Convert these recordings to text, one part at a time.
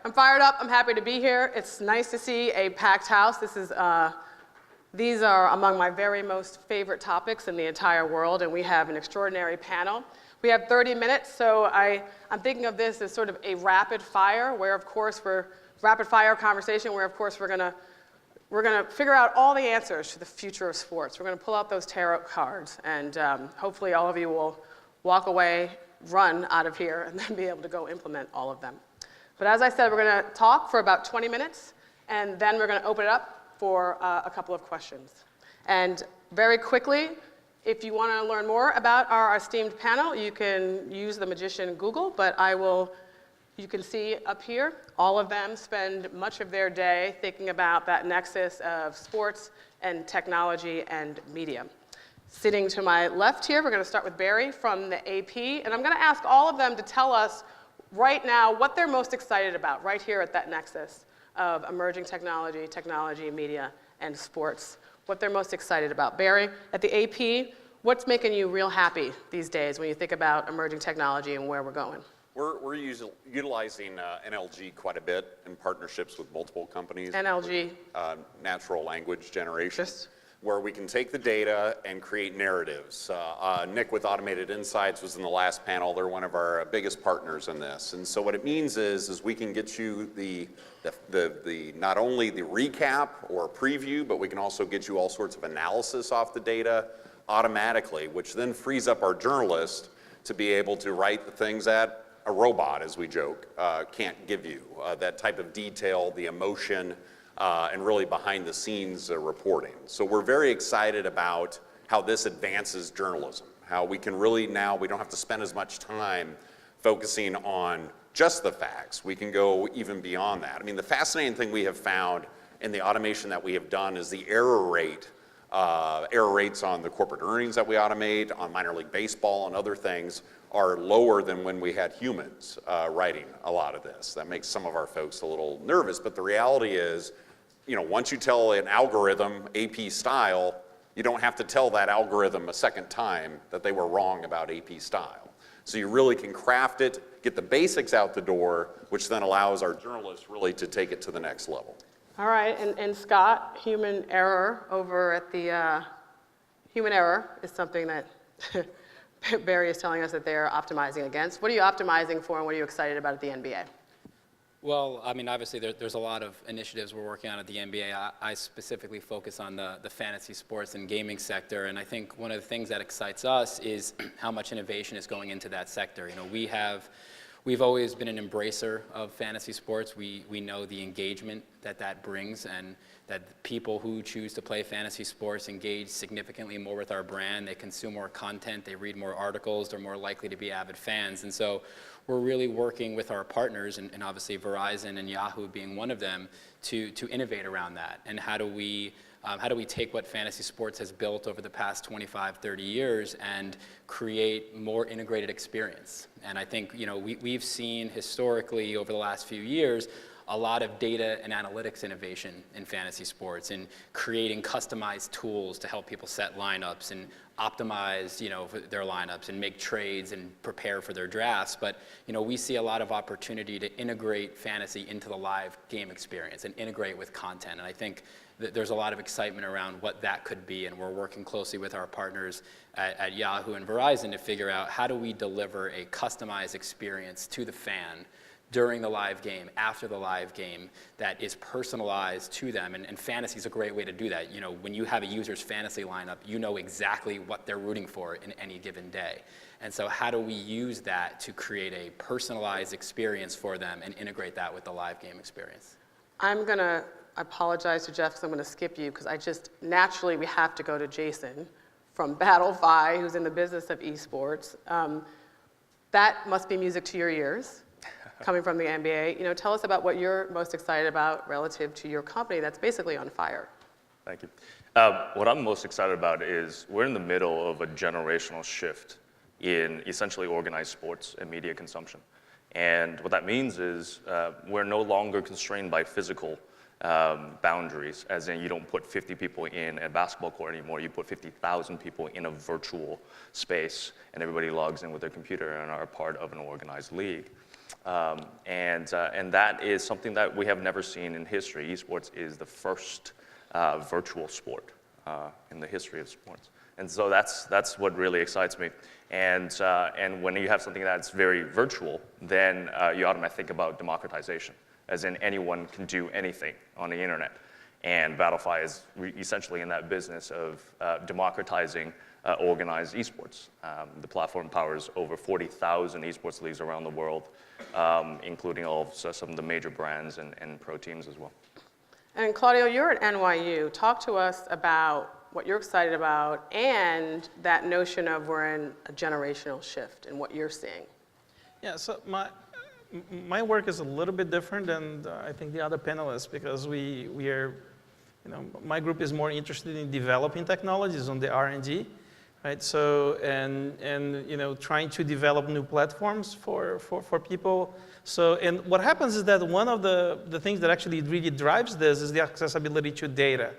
I'm fired up. I'm happy to be here. It's nice to see a packed house. These are among my very most favorite topics in the entire world, and we have an extraordinary panel. We have 30 minutes, so I'm thinking of this as sort of a rapid fire, where of course rapid fire conversation, where of course we're gonna figure out all the answers to the future of sports. We're gonna pull out those tarot cards, and hopefully all of you will walk away, run out of here, and then be able to go implement all of them. But as I said, we're gonna talk for about 20 minutes, and then we're gonna open it up for a couple of questions. And very quickly, if you want to learn more about our esteemed panel, you can use the magician Google, but you can see up here, all of them spend much of their day thinking about that nexus of sports and technology and media. Sitting to my left here, we're going to start with Barry from the AP, and I'm going to ask all of them to tell us right now what they're most excited about right here at that nexus of emerging technology, media, and sports. What they're most excited about. Barry, at the AP, what's making you real happy these days when you think about emerging technology and where we're going? We're utilizing NLG quite a bit in partnerships with multiple companies. NLG? Natural language generation. Where we can take the data and create narratives. Nick with Automated Insights was in the last panel. They're one of our biggest partners in this. And so what it means is we can get you the not only the recap or preview, but we can also get you all sorts of analysis off the data automatically, which then frees up our journalist to be able to write the things that a robot, as we joke, can't give you. That type of detail, the emotion, and really behind the scenes reporting. So we're very excited about how this advances journalism, how we can really now, we don't have to spend as much time focusing on just the facts. We can go even beyond that. I mean, the fascinating thing we have found in the automation that we have done is the error rates on the corporate earnings that we automate, on minor league baseball and other things are lower than when we had humans writing a lot of this. That makes some of our folks a little nervous, but the reality is, once you tell an algorithm AP style, you don't have to tell that algorithm a second time that they were wrong about AP style. So you really can craft it, get the basics out the door, which then allows our journalists really to take it to the next level. All right, and Scott, human error over at the, human error is something that Barry is telling us that they're optimizing against. What are you optimizing for, and what are you excited about at the NBA? Well, I mean, obviously there's a lot of initiatives we're working on at the NBA. I specifically focus on the fantasy sports and gaming sector, and I think one of the things that excites us is how much innovation is going into that sector. We've always been an embracer of fantasy sports. We know the engagement that brings, and that people who choose to play fantasy sports engage significantly more with our brand. They consume more content, they read more articles, they're more likely to be avid fans. And so we're really working with our partners, and obviously Verizon and Yahoo being one of them, to innovate around that. And how do we take what fantasy sports has built over the past 25, 30 years and create more integrated experience? And I think we've seen historically over the last few years a lot of data and analytics innovation in fantasy sports, and creating customized tools to help people set lineups and optimize their lineups and make trades and prepare for their drafts. But we see a lot of opportunity to integrate fantasy into the live game experience and integrate with content. And I think there's a lot of excitement around what that could be, and we're working closely with our partners at Yahoo and Verizon to figure out how do we deliver a customized experience to the fan during the live game, after the live game, that is personalized to them. And fantasy is a great way to do that. When you have a user's fantasy lineup, you know exactly what they're rooting for in any given day. And so how do we use that to create a personalized experience for them and integrate that with the live game experience? I apologize to Jeff because I'm going to skip you, because naturally we have to go to Jason from BattleFi, who's in the business of esports. That must be music to your ears, coming from the NBA. Tell us about what you're most excited about relative to your company that's basically on fire. Thank you. What I'm most excited about is we're in the middle of a generational shift in essentially organized sports and media consumption. And what that means is we're no longer constrained by physical boundaries, as in you don't put 50 people in a basketball court anymore, you put 50,000 people in a virtual space, and everybody logs in with their computer and are part of an organized league. And that is something that we have never seen in history. Esports is the first virtual sport in the history of sports. And so that's what really excites me. And when you have something that's very virtual, then you automatically think about democratization, as in anyone can do anything on the internet. And Battlefy is essentially in that business of democratizing organized esports. The platform powers over 40,000 esports leagues around the world, including some of the major brands and pro teams as well. And Claudio, you're at NYU. Talk to us about what you're excited about and that notion of we're in a generational shift and what you're seeing. Yeah, so my work is a little bit different than I think the other panelists, because we are, my group is more interested in developing technologies on the R&D, right? So, and trying to develop new platforms for people. So, and what happens is that one of the things that actually really drives this is the accessibility to data,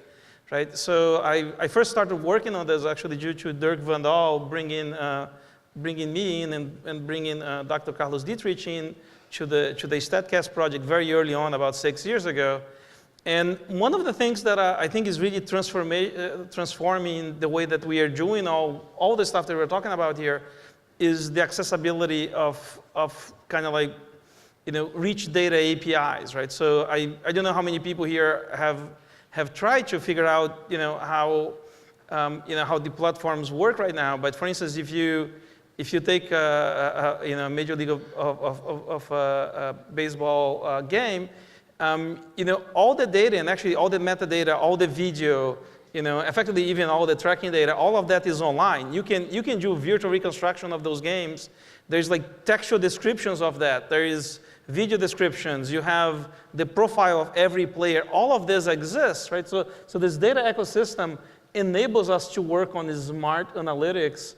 right? So I first started working on this actually due to Dirk Van Dahl bringing me in and bringing Dr. Carlos Dietrich in to the StatCast project very early on, about 6 years ago. And one of the things that I think is really transforming the way that we are doing all the stuff that we're talking about here is the accessibility of kind of like, rich data APIs, right? So I don't know how many people here have tried to figure out, how the platforms work right now. But for instance, if you take a Major League of Baseball game, all the data and actually all the metadata, all the video, effectively even all the tracking data, all of that is online. You can do virtual reconstruction of those games. There's like textual descriptions of that. There is video descriptions. You have the profile of every player. All of this exists, right? So this data ecosystem enables us to work on these smart analytics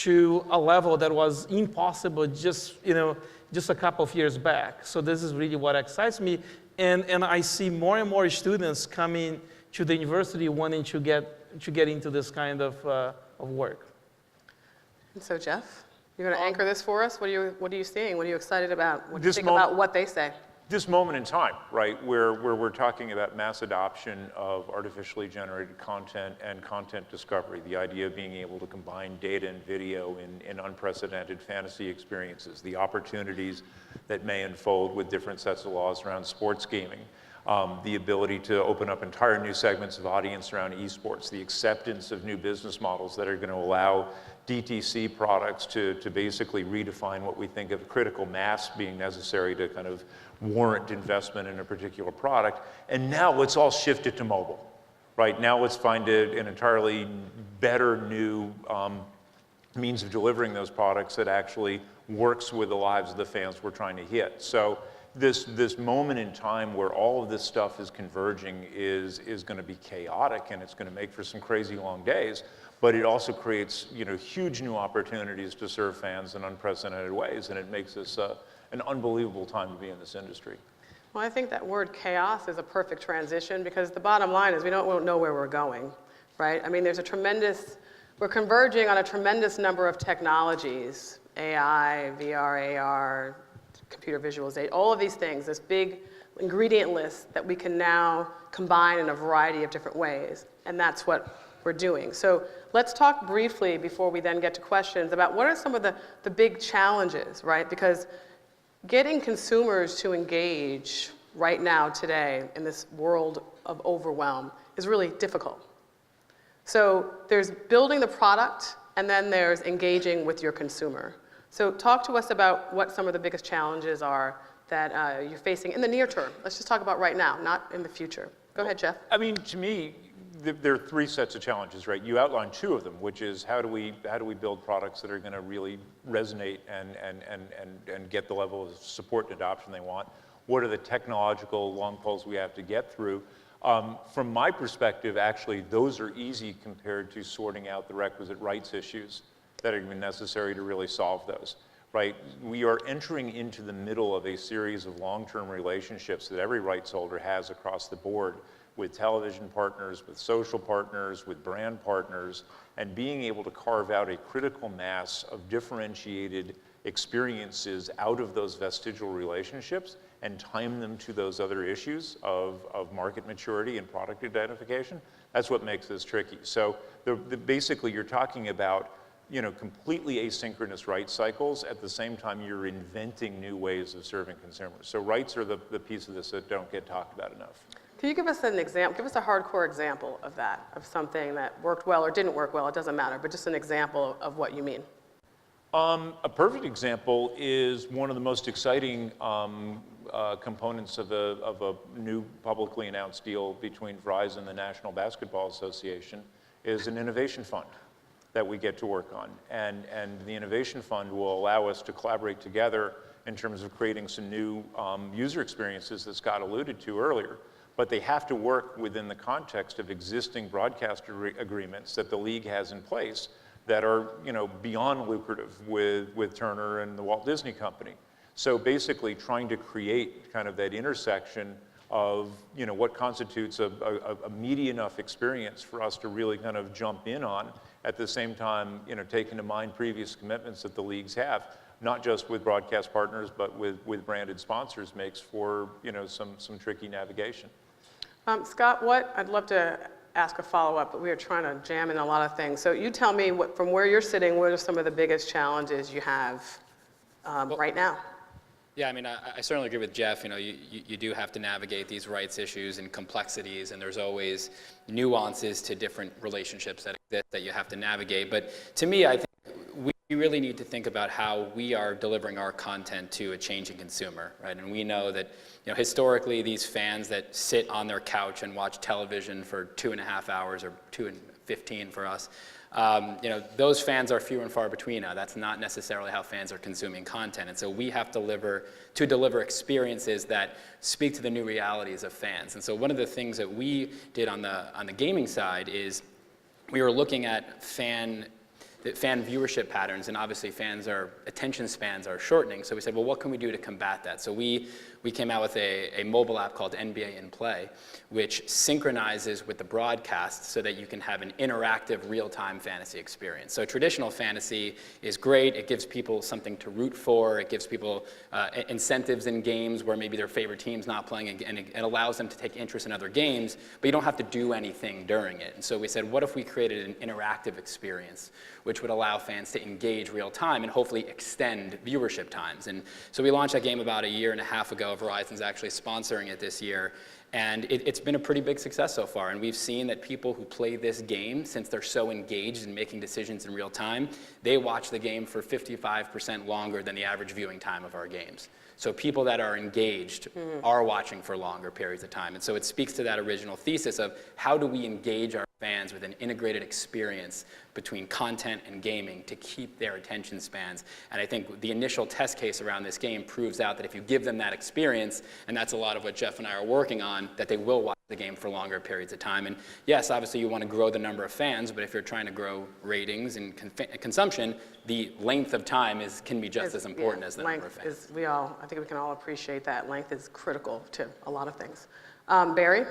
to a level that was impossible just a couple of years back. So this is really what excites me. And I see more and more students coming to the university wanting to get into this kind of work. And so Jeff, you're going to anchor this for us? What are you seeing? What are you excited about? What do you think about what they say? This moment in time, right, where we're talking about mass adoption of artificially generated content and content discovery, the idea of being able to combine data and video in unprecedented fantasy experiences, the opportunities that may unfold with different sets of laws around sports gaming, the ability to open up entire new segments of audience around esports, the acceptance of new business models that are going to allow DTC products to basically redefine what we think of critical mass being necessary to kind of warrant investment in a particular product. And now let's all shift it to mobile, right? Now let's find an entirely better new means of delivering those products that actually works with the lives of the fans we're trying to hit. So this moment in time where all of this stuff is converging is going to be chaotic, and it's going to make for some crazy long days. But it also creates huge new opportunities to serve fans in unprecedented ways, and it makes this an unbelievable time to be in this industry. Well, I think that word chaos is a perfect transition, because the bottom line is we don't know where we're going, right? I mean, we're converging on a tremendous number of technologies, AI, VR, AR, computer visualization, all of these things, this big ingredient list that we can now combine in a variety of different ways, and that's what we're doing. So let's talk briefly before we then get to questions about what are some of the big challenges, right? Because getting consumers to engage right now, today, in this world of overwhelm is really difficult. So there's building the product, and then there's engaging with your consumer. So talk to us about what some of the biggest challenges are that you're facing in the near term. Let's just talk about right now, not in the future. Go ahead, Jeff. I mean, to me, there are three sets of challenges, right? You outlined two of them, which is how do we build products that are going to really resonate and get the level of support and adoption they want? What are the technological long poles we have to get through? From my perspective, actually, those are easy compared to sorting out the requisite rights issues that are going to be necessary to really solve those, right? We are entering into the middle of a series of long-term relationships that every rights holder has across the board, with television partners, with social partners, with brand partners, and being able to carve out a critical mass of differentiated experiences out of those vestigial relationships and time them to those other issues of market maturity and product identification, that's what makes this tricky. So basically you're talking about completely asynchronous rights cycles. At the same time, you're inventing new ways of serving consumers. So rights are the piece of this that don't get talked about enough. Can you give us an example, give us a hardcore example of that, of something that worked well or didn't work well, it doesn't matter, but just an example of what you mean? A perfect example is one of the most exciting components of a new publicly announced deal between Verizon and the National Basketball Association is an innovation fund that we get to work on. And the innovation fund will allow us to collaborate together in terms of creating some new user experiences that Scott alluded to earlier. But they have to work within the context of existing broadcaster agreements that the league has in place that are beyond lucrative with Turner and the Walt Disney Company. So basically trying to create kind of that intersection of what constitutes a meaty enough experience for us to really kind of jump in on, at the same time taking to mind previous commitments that the leagues have, not just with broadcast partners but with branded sponsors, makes for some tricky navigation. Scott, I'd love to ask a follow-up, but we are trying to jam in a lot of things. So you tell me, from where you're sitting, what are some of the biggest challenges you have right now? Yeah, I mean, I certainly agree with Jeff. You do have to navigate these rights issues and complexities, and there's always nuances to different relationships that exist that you have to navigate. But to me, I think we really need to think about how we are delivering our content to a changing consumer, right? And we know that historically these fans that sit on their couch and watch television for 2.5 hours or 2:15 for us, those fans are few and far between now. That's not necessarily how fans are consuming content. And so we have to deliver experiences that speak to the new realities of fans. And so one of the things that we did on the gaming side is we were looking at fan viewership patterns, and obviously attention spans are shortening. So we said, well, what can we do to combat that? So we came out with a mobile app called NBA in Play, which synchronizes with the broadcast so that you can have an interactive real-time fantasy experience. So traditional fantasy is great. It gives people something to root for. It gives people incentives in games where maybe their favorite team's not playing, and it allows them to take interest in other games, but you don't have to do anything during it. And so we said, what if we created an interactive experience which would allow fans to engage real time and hopefully extend viewership times? And so we launched that game about 1.5 years ago. Verizon's actually sponsoring it this year. And it's been a pretty big success so far. And we've seen that people who play this game, since they're so engaged in making decisions in real time, they watch the game for 55% longer than the average viewing time of our games. So people that are engaged are watching for longer periods of time. And so it speaks to that original thesis of how do we engage our fans with an integrated experience between content and gaming to keep their attention spans. And I think the initial test case around this game proves out that if you give them that experience, and that's a lot of what Jeff and I are working on, that they will watch the game for longer periods of time. And yes, obviously you want to grow the number of fans, but if you're trying to grow ratings and consumption, the length of time can be just as important as the number of fans. I think we can all appreciate that. Length is critical to a lot of things. Barry,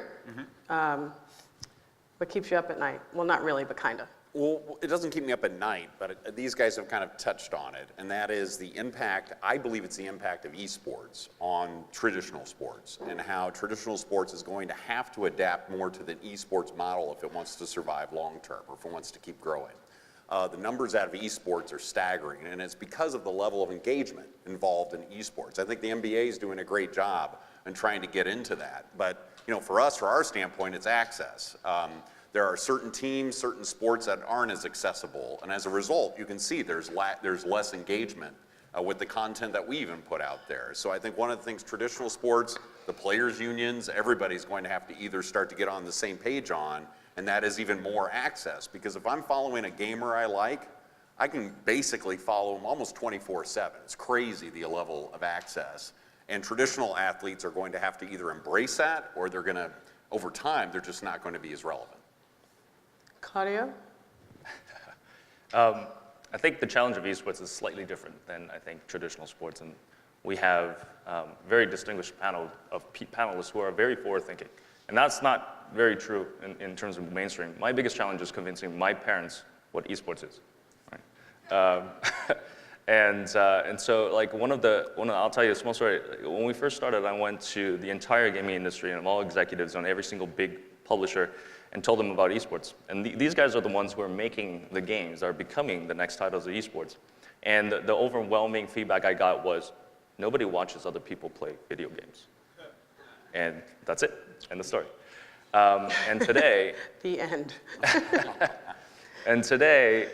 what keeps you up at night? Well, not really, but kind of. Well, it doesn't keep me up at night, but these guys have kind of touched on it, and that is the impact, I believe it's the impact of esports on traditional sports, and how traditional sports is going to have to adapt more to the esports model if it wants to survive long term, or if it wants to keep growing. The numbers out of esports are staggering, and it's because of the level of engagement involved in esports. I think the NBA is doing a great job in trying to get into that, but for us, for our standpoint, it's access. There are certain teams, certain sports that aren't as accessible, and as a result, you can see there's less engagement with the content that we even put out there. So I think one of the things traditional sports, the players' unions, everybody's going to have to either start to get on the same page on, and that is even more access. Because if I'm following a gamer I like, I can basically follow him almost 24/7. It's crazy, the level of access. And traditional athletes are going to have to either embrace that, or they're going to, over time, they're just not going to be as relevant. Claudio? I think the challenge of esports is slightly different than I think traditional sports, and we have a very distinguished panel of panelists who are very forward-thinking. And that's not very true in terms of mainstream. My biggest challenge is convincing my parents what esports is. Right? And so like I'll tell you a small story. When we first started, I went to the entire gaming industry and all executives on every single big publisher and told them about esports. And these guys are the ones who are making the games, that are becoming the next titles of esports. And the overwhelming feedback I got was, nobody watches other people play video games. And that's it, end of story. And today, The end. and today,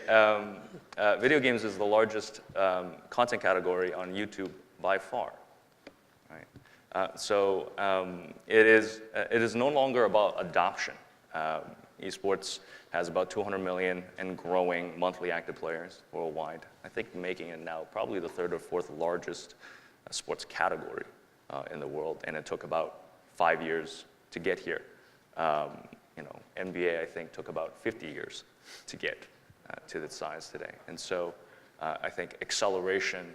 video games is the largest content category on YouTube by far. Right? It is no longer about adoption. Esports has about 200 million and growing monthly active players worldwide. I think making it now probably the third or fourth largest sports category in the world, and it took about 5 years to get here. NBA, I think, took about 50 years to get to its size today. And so I think acceleration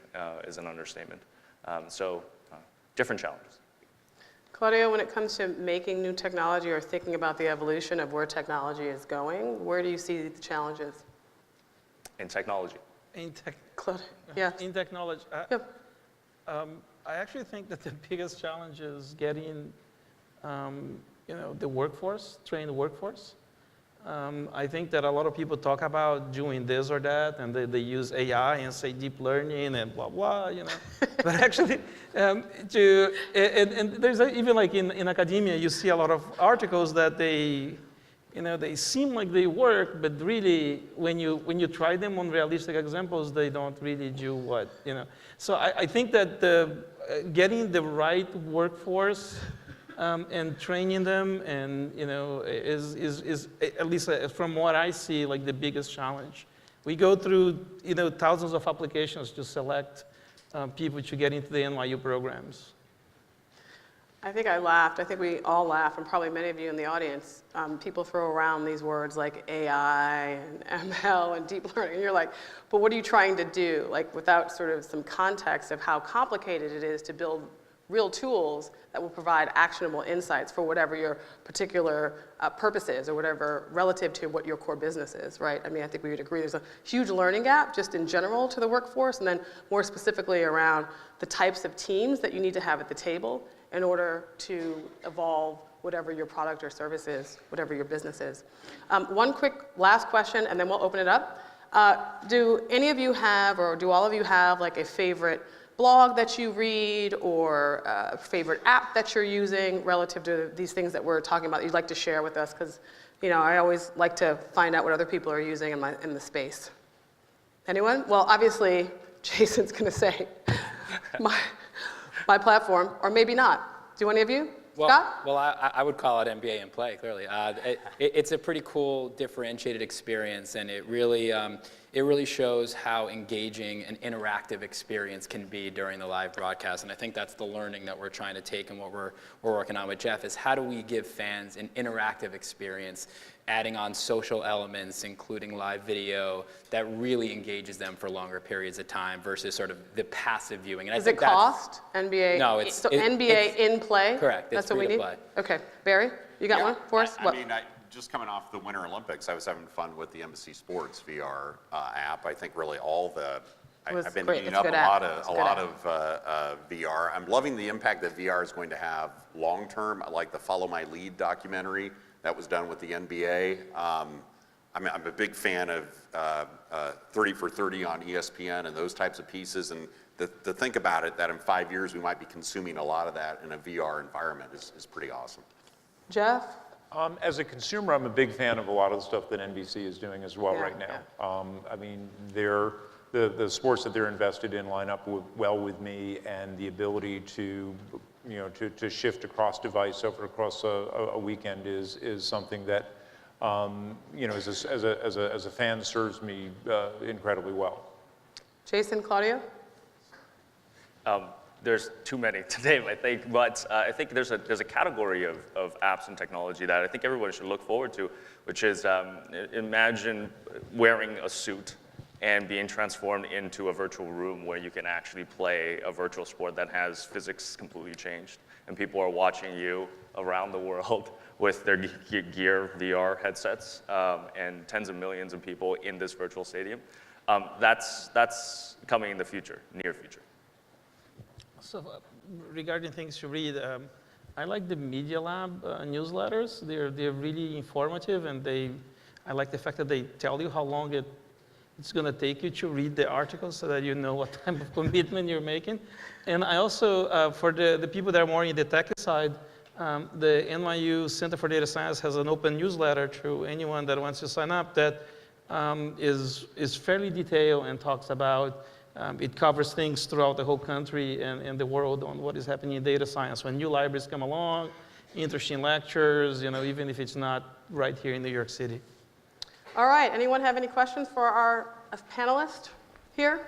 is an understatement. Different challenges. Claudio, when it comes to making new technology or thinking about the evolution of where technology is going, where do you see the challenges? In technology. Claudio, yeah. In technology. Yep. I actually think that the biggest challenge is getting, the workforce, trained workforce. I think that a lot of people talk about doing this or that, and they use AI and say deep learning and blah, blah, But actually, and there's even like in academia, you see a lot of articles that they seem like they work, but really, when you try them on realistic examples, they don't really do what. So I think that getting the right workforce and training them, and is at least from what I see, like the biggest challenge. We go through thousands of applications to select people to get into the NYU programs. I think I laughed. I think we all laugh, and probably many of you in the audience. People throw around these words like AI and ML and deep learning, and you're like, but what are you trying to do? Like, without sort of some context of how complicated it is to build real tools that will provide actionable insights for whatever your particular purpose is, or whatever relative to what your core business is, right? I mean, I think we would agree there's a huge learning gap just in general to the workforce, and then more specifically around the types of teams that you need to have at the table in order to evolve whatever your product or service is, whatever your business is. One quick last question, and then we'll open it up. Do any of you have, or do all of you have, like a favorite blog that you read, or a favorite app that you're using relative to these things that we're talking about that you'd like to share with us? Because I always like to find out what other people are using in the space. Anyone? Well, obviously, Jason's going to say my platform, or maybe not. Do any of you? Scott? Well, I would call it NBA in play, clearly. It's a pretty cool, differentiated experience, and it really shows how engaging an interactive experience can be during the live broadcast. And I think that's the learning that we're trying to take, and what we're working on with Jeff is how do we give fans an interactive experience, adding on social elements, including live video, that really engages them for longer periods of time versus sort of the passive viewing. And Does it cost NBA? No, NBA in play? Correct. That's what we need? Play. Okay. Barry, you got one for us? I mean, just coming off the Winter Olympics, I was having fun with the Embassy Sports VR app. I think really all the, I've been eating up a lot of VR. I'm loving the impact that VR is going to have long term. I like the Follow My Lead documentary that was done with the NBA. I'm a big fan of 30 for 30 on ESPN and those types of pieces. And to think about it, that in 5 years we might be consuming a lot of that in a VR environment is pretty awesome. Jeff? As a consumer, I'm a big fan of a lot of the stuff that NBC is doing as well right now. Yeah. I mean, the sports that they're invested in line up well with me, and the ability to shift across device across a weekend is something that as a fan serves me incredibly well. Jason, Claudio? There's too many to name, I think, but I think there's a category of apps and technology that I think everyone should look forward to, which is imagine wearing a suit and being transformed into a virtual room where you can actually play a virtual sport that has physics completely changed, and people are watching you around the world with their Gear VR headsets, and tens of millions of people in this virtual stadium. That's coming in the future, near future. So regarding things to read, I like the Media Lab newsletters. They're really informative, and I like the fact that they tell you how long it's going to take you to read the articles so that you know what type of commitment you're making. And I also, for the people that are more in the tech side, the NYU Center for Data Science has an open newsletter to anyone that wants to sign up that is fairly detailed and talks about, it covers things throughout the whole country and the world on what is happening in data science. When new libraries come along, interesting lectures, even if it's not right here in New York City. All right, anyone have any questions for our panelist here?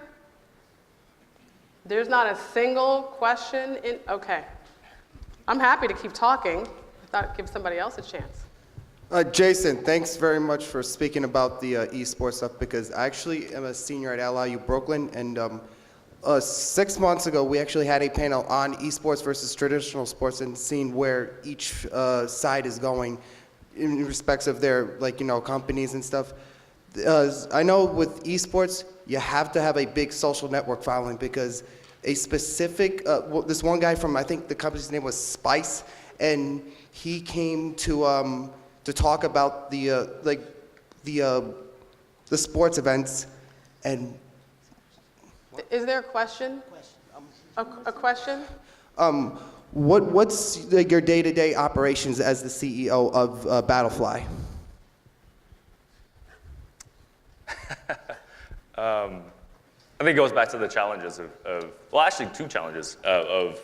There's not a single question in, okay. I'm happy to keep talking. I thought I'd give somebody else a chance. Jason, thanks very much for speaking about the esports stuff, because I actually am a senior at LIU Brooklyn, and 6 months ago we actually had a panel on esports versus traditional sports and seeing where each side is going in respects of their companies and stuff. I know with esports you have to have a big social network following, because a specific this one guy from, I think the company's name was Spice, and he came to talk about the sports events. And is there a question? A question? What's your day-to-day operations as the CEO of Battlefly? I think it goes back to the challenges well, actually 2 challenges of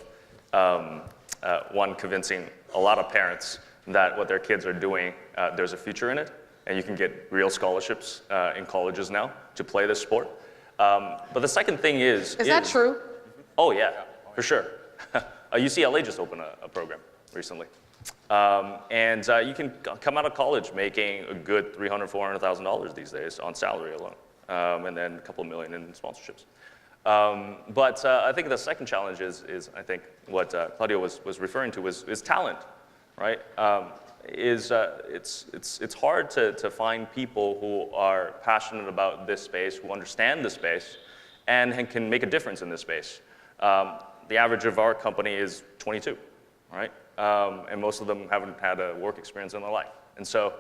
one, convincing a lot of parents that what their kids are doing, there's a future in it, and you can get real scholarships in colleges now to play this sport. But the second thing is that true? Oh yeah, for sure. UCLA just opened a program recently. And you can come out of college making a good $300,000, $400,000 these days on salary alone, and then a couple million in sponsorships. But I think the second challenge is I think what Claudio was referring to is talent, right? It's hard to find people who are passionate about this space, who understand the space, and can make a difference in this space. The average of our company is 22, right? And most of them haven't had a work experience in their life. And so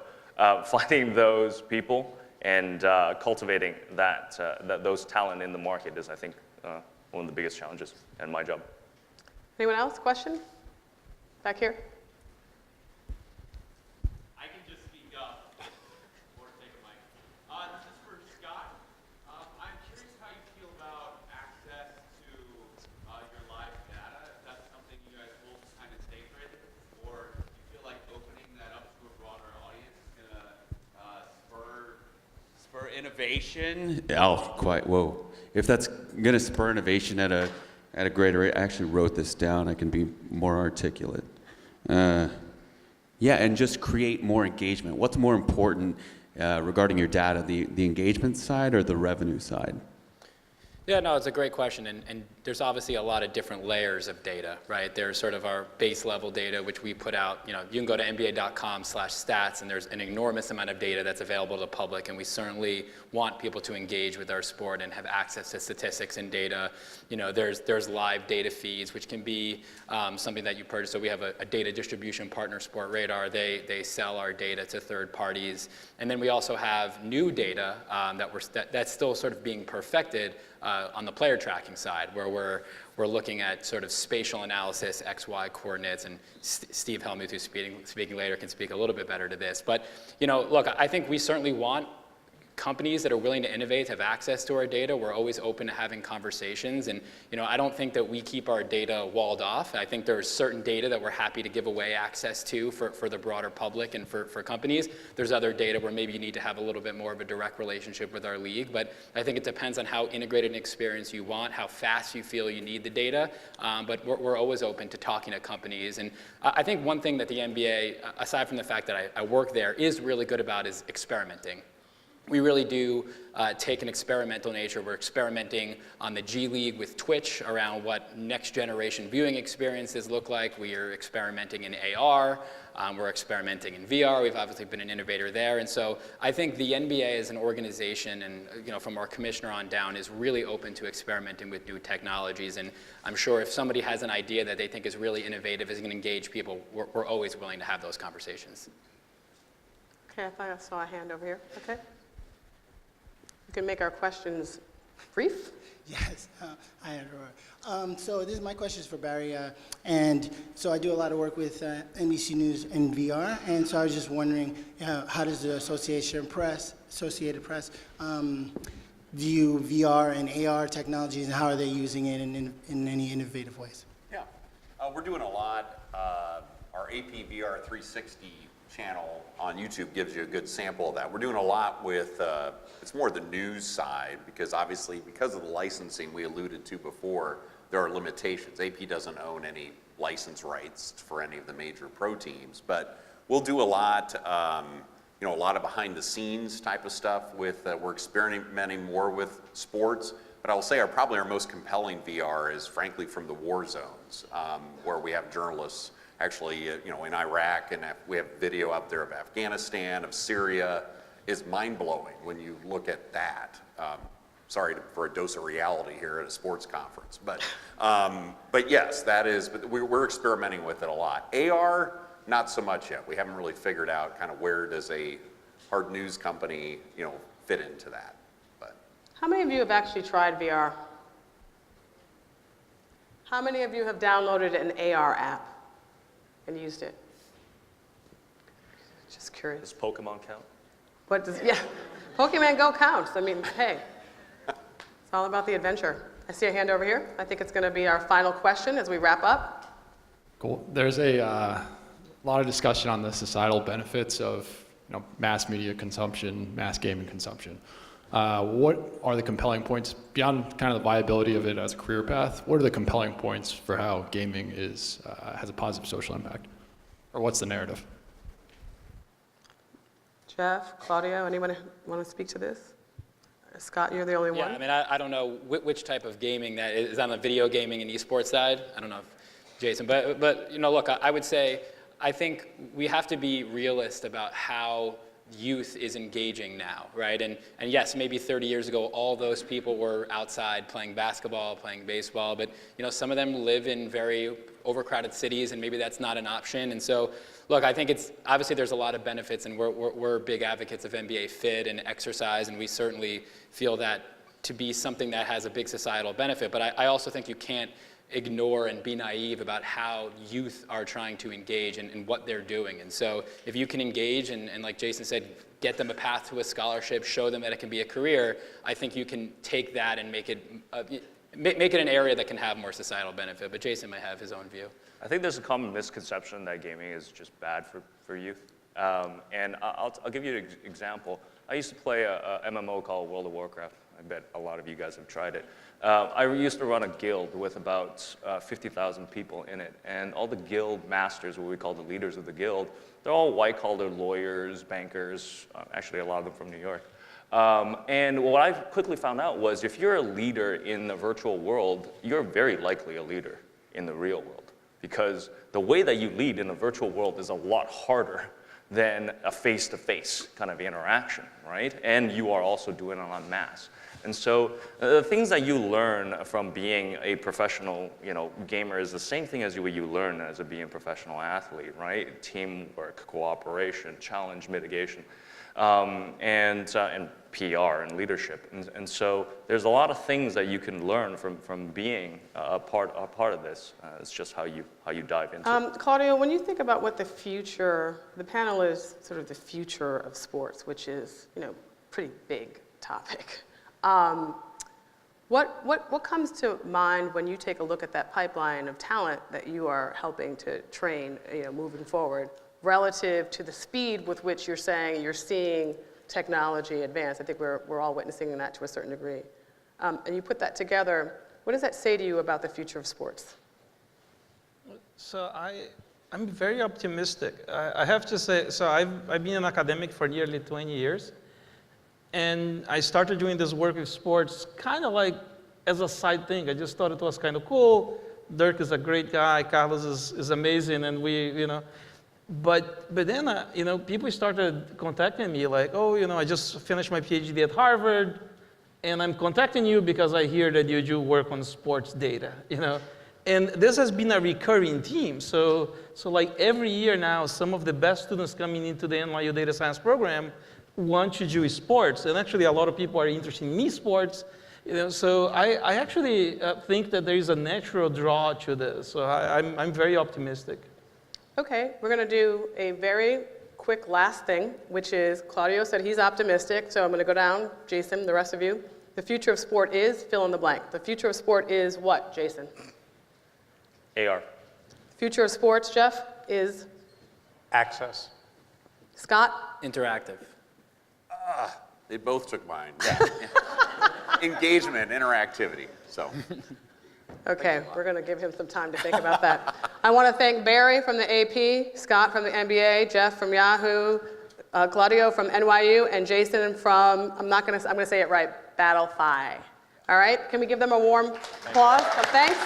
finding those people and cultivating those talent in the market is, I think, one of the biggest challenges in my job. Anyone else? Question? Back here? I can just speak up or take a mic. This is for Scott. I'm curious how you feel about access to your live data. If that's something you guys hold kind of sacred, or do you feel like opening that up to a broader audience is going to spur innovation? Whoa. If that's going to spur innovation at a greater rate, I actually wrote this down. I can be more articulate. Yeah, and just create more engagement. What's more important regarding your data, the engagement side or the revenue side? Yeah, no, it's a great question, and there's obviously a lot of different layers of data, right? There's sort of our base level data, which we put out. You can go to nba.com/stats, and there's an enormous amount of data that's available to the public, and we certainly want people to engage with our sport and have access to statistics and data. There's live data feeds, which can be something that you purchase. So we have a data distribution partner, Sport Radar. They sell our data to third parties, and then we also have new data that's still sort of being perfected on the player tracking side, where we're looking at sort of spatial analysis, XY coordinates, and Steve Helmuth, who's speaking later, can speak a little bit better to this. But look, I think we certainly want companies that are willing to innovate have access to our data. We're always open to having conversations, and I don't think that we keep our data walled off. I think there's certain data that we're happy to give away access to for the broader public and for companies. There's other data where maybe you need to have a little bit more of a direct relationship with our league, but I think it depends on how integrated an experience you want, how fast you feel you need the data, but we're always open to talking to companies. And I think one thing that the NBA, aside from the fact that I work there, is really good about is experimenting. We really do take an experimental nature. We're experimenting on the G League with Twitch around what next generation viewing experiences look like. We are experimenting in AR. We're experimenting in VR. We've obviously been an innovator there. And so I think the NBA as an organization, and from our commissioner on down, is really open to experimenting with new technologies. And I'm sure if somebody has an idea that they think is really innovative, is going to engage people, we're always willing to have those conversations. Okay, I thought I saw a hand over here. Okay. We can make our questions brief. Yes, hi, Aurora. So this is my question is for Barry, and so I do a lot of work with NBC News and VR, and so I was just wondering, how does the Associated Press view VR and AR technologies, and how are they using it in any innovative ways? Yeah, we're doing a lot. Our AP VR 360 channel on YouTube gives you a good sample of that. We're doing a lot with, it's more the news side, because obviously because of the licensing we alluded to before, there are limitations. AP doesn't own any license rights for any of the major pro teams, but we'll do a lot, a lot of behind the scenes type of stuff with, we're experimenting more with sports, but I will say probably our most compelling VR is frankly from the war zones, where we have journalists actually, in Iraq, and we have video up there of Afghanistan, of Syria, is mind-blowing when you look at that. Sorry for a dose of reality here at a sports conference, but yes, that is. But we're experimenting with it a lot. AR, not so much yet. We haven't really figured out kind of where does a hard news company, fit into that. But How many of you have actually tried VR? How many of you have downloaded an AR app and used it? Just curious. Does Pokemon count? What does, yeah, Pokemon Go counts. I mean, hey, it's all about the adventure. I see a hand over here. I think it's going to be our final question as we wrap up. Cool. There's a lot of discussion on the societal benefits of mass media consumption, mass gaming consumption. What are the compelling points, beyond kind of the viability of it as a career path, what are the compelling points for how gaming has a positive social impact? Or what's the narrative? Jeff, Claudio, anyone want to speak to this? Scott, you're the only one. Yeah, I mean, I don't know which type of gaming that is on the video gaming and esports side. I don't know if Jason, but look, I would say, I think we have to be realist about how youth is engaging now, right? And yes, maybe 30 years ago, all those people were outside playing basketball, playing baseball, but some of them live in very overcrowded cities, and maybe that's not an option. And so, look, I think it's obviously there's a lot of benefits, and we're big advocates of NBA Fit and exercise, and we certainly feel that to be something that has a big societal benefit. But I also think you can't ignore and be naive about how youth are trying to engage and what they're doing. And so if you can engage and like Jason said, get them a path to a scholarship, show them that it can be a career, I think you can take that and make it an area that can have more societal benefit. But Jason might have his own view. I think there's a common misconception that gaming is just bad for youth. And I'll give you an example. I used to play a MMO called World of Warcraft. I bet a lot of you guys have tried it. I used to run a guild with about 50,000 people in it. And all the guild masters, what we call the leaders of the guild, they're all white-collar lawyers, bankers, actually a lot of them from New York. And what I quickly found out was if you're a leader in the virtual world, you're very likely a leader in the real world. Because the way that you lead in the virtual world is a lot harder than a face-to-face kind of interaction, right? And you are also doing it en masse. And so the things that you learn from being a professional, gamer is the same thing as you learn as being a professional athlete, right? Teamwork, cooperation, challenge mitigation, and PR and leadership. And so there's a lot of things that you can learn from being a part of this. It's just how you dive into it. Claudio, when you think about what the panel is sort of the future of sports, which is, pretty big topic. What comes to mind when you take a look at that pipeline of talent that you are helping to train, moving forward, relative to the speed with which you're saying you're seeing technology advance? I think we're all witnessing that to a certain degree. And you put that together, what does that say to you about the future of sports? So I'm very optimistic. I have to say, so I've been an academic for nearly 20 years. And I started doing this work with sports kind of like as a side thing. I just thought it was kind of cool. Dirk is a great guy. Carlos is amazing. And But then, people started contacting me like, oh, I just finished my PhD at Harvard, and I'm contacting you because I hear that you do work on sports data, And this has been a recurring theme. So like every year now, some of the best students coming into the NYU data science program want to do sports. And actually, a lot of people are interested in esports. So I actually think that there is a natural draw to this. So I'm very optimistic. Okay, we're going to do a very quick last thing, which is Claudio said he's optimistic. So I'm going to go down. Jason, the rest of you. The future of sport is fill in the blank. The future of sport is what, Jason? AR. Future of sports, Jeff, is? Access. Scott? Interactive. They both took mine. Yeah. Engagement, interactivity. So. Okay, we're going to give him some time to think about that. I want to thank Barry from the AP, Scott from the MBA, Jeff from Yahoo, Claudio from NYU, and Jason from, I'm going to say it right, Battle Phi. All right, can we give them a warm applause of thanks?